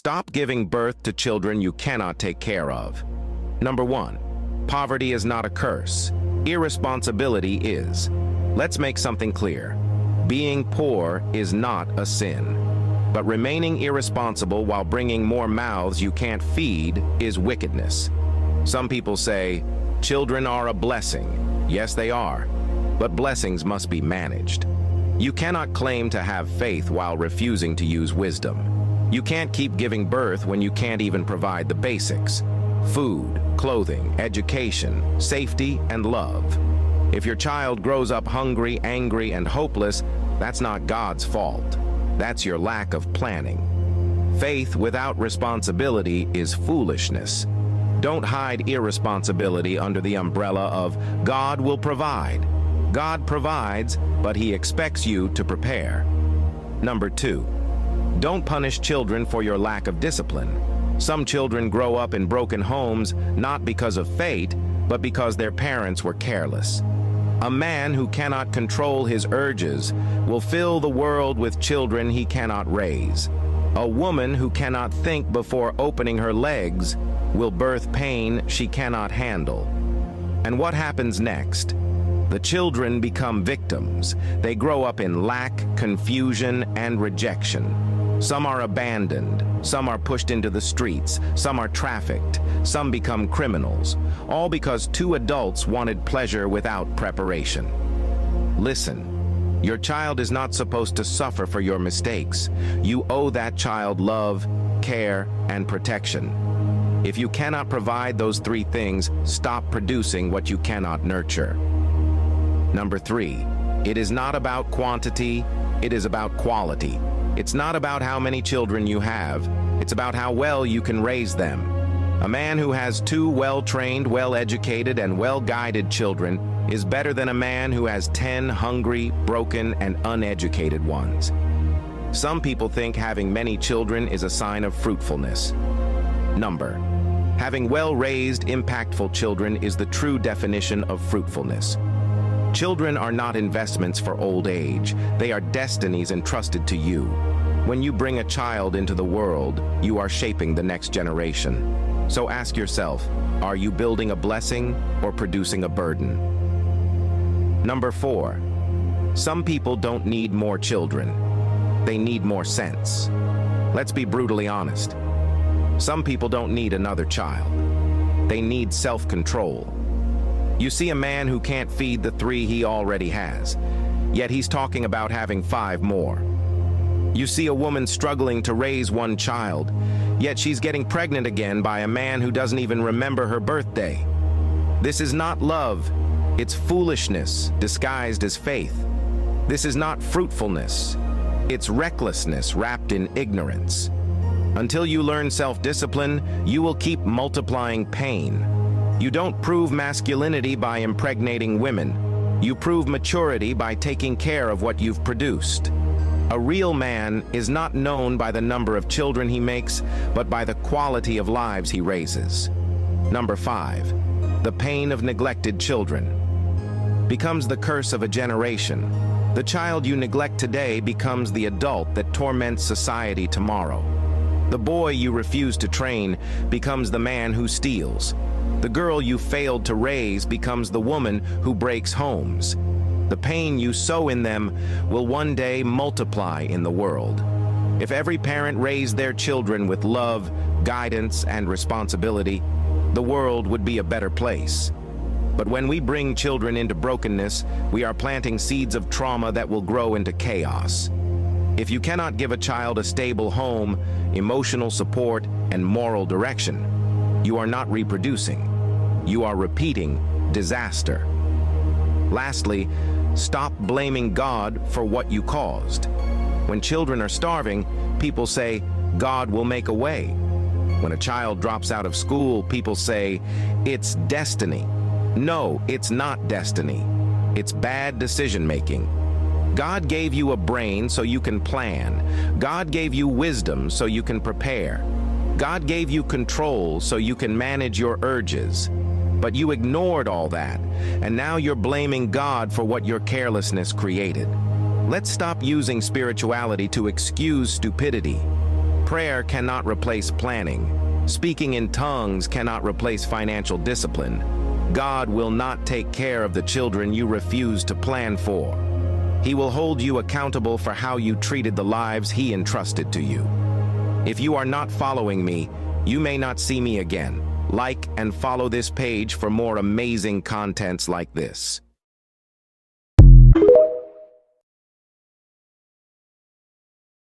Stop giving birth to children you cannot take care of. Number 1. Poverty is not a curse. Irresponsibility is. Let's make something clear. Being poor is not a sin. But remaining irresponsible while bringing more mouths you can't feed is wickedness. Some people say, children are a blessing. Yes, they are. But blessings must be managed. You cannot claim to have faith while refusing to use wisdom. You can't keep giving birth when you can't even provide the basics: food, clothing, education, safety, and love. If your child grows up hungry, angry, and hopeless, that's not God's fault. That's your lack of planning. Faith without responsibility is foolishness. Don't hide irresponsibility under the umbrella of God will provide. God provides, but He expects you to prepare. Number 2. Don't punish children for your lack of discipline. Some children grow up in broken homes not because of fate, but because their parents were careless. A man who cannot control his urges will fill the world with children he cannot raise. A woman who cannot think before opening her legs will birth pain she cannot handle. And what happens next? The children become victims. They grow up in lack, confusion, and rejection. Some are abandoned, some are pushed into the streets, some are trafficked, some become criminals, all because 2 adults wanted pleasure without preparation. Listen, your child is not supposed to suffer for your mistakes. You owe that child love, care, and protection. If you cannot provide those 3 things, stop producing what you cannot nurture. Number 3, it is not about quantity, it is about quality. It's not about how many children you have, it's about how well you can raise them. A man who has 2 well-trained, well-educated, and well-guided children is better than a man who has 10 hungry, broken, and uneducated ones. Some people think having many children is a sign of fruitfulness. Having well-raised, impactful children is the true definition of fruitfulness. Children are not investments for old age. They are destinies entrusted to you. When you bring a child into the world, you are shaping the next generation. So ask yourself, are you building a blessing or producing a burden? Number 4, some people don't need more children. They need more sense. Let's be brutally honest. Some people don't need another child. They need self-control. You see a man who can't feed the 3 he already has, yet he's talking about having 5 more. You see a woman struggling to raise 1 child, yet she's getting pregnant again by a man who doesn't even remember her birthday. This is not love, it's foolishness disguised as faith. This is not fruitfulness, it's recklessness wrapped in ignorance. Until you learn self-discipline, you will keep multiplying pain. You don't prove masculinity by impregnating women. You prove maturity by taking care of what you've produced. A real man is not known by the number of children he makes, but by the quality of lives he raises. Number 5, the pain of neglected children becomes the curse of a generation. The child you neglect today becomes the adult that torments society tomorrow. The boy you refuse to train becomes the man who steals. The girl you failed to raise becomes the woman who breaks homes. The pain you sow in them will one day multiply in the world. If every parent raised their children with love, guidance, and responsibility, the world would be a better place. But when we bring children into brokenness, we are planting seeds of trauma that will grow into chaos. If you cannot give a child a stable home, emotional support, and moral direction, you are not reproducing. You are repeating disaster. Lastly, stop blaming God for what you caused. When children are starving, people say, God will make a way. When a child drops out of school, people say, it's destiny. No, it's not destiny. It's bad decision-making. God gave you a brain so you can plan. God gave you wisdom so you can prepare. God gave you control so you can manage your urges. But you ignored all that, and now you're blaming God for what your carelessness created. Let's stop using spirituality to excuse stupidity. Prayer cannot replace planning. Speaking in tongues cannot replace financial discipline. God will not take care of the children you refuse to plan for. He will hold you accountable for how you treated the lives He entrusted to you. If you are not following me, you may not see me again. Like and follow this page for more amazing contents like this.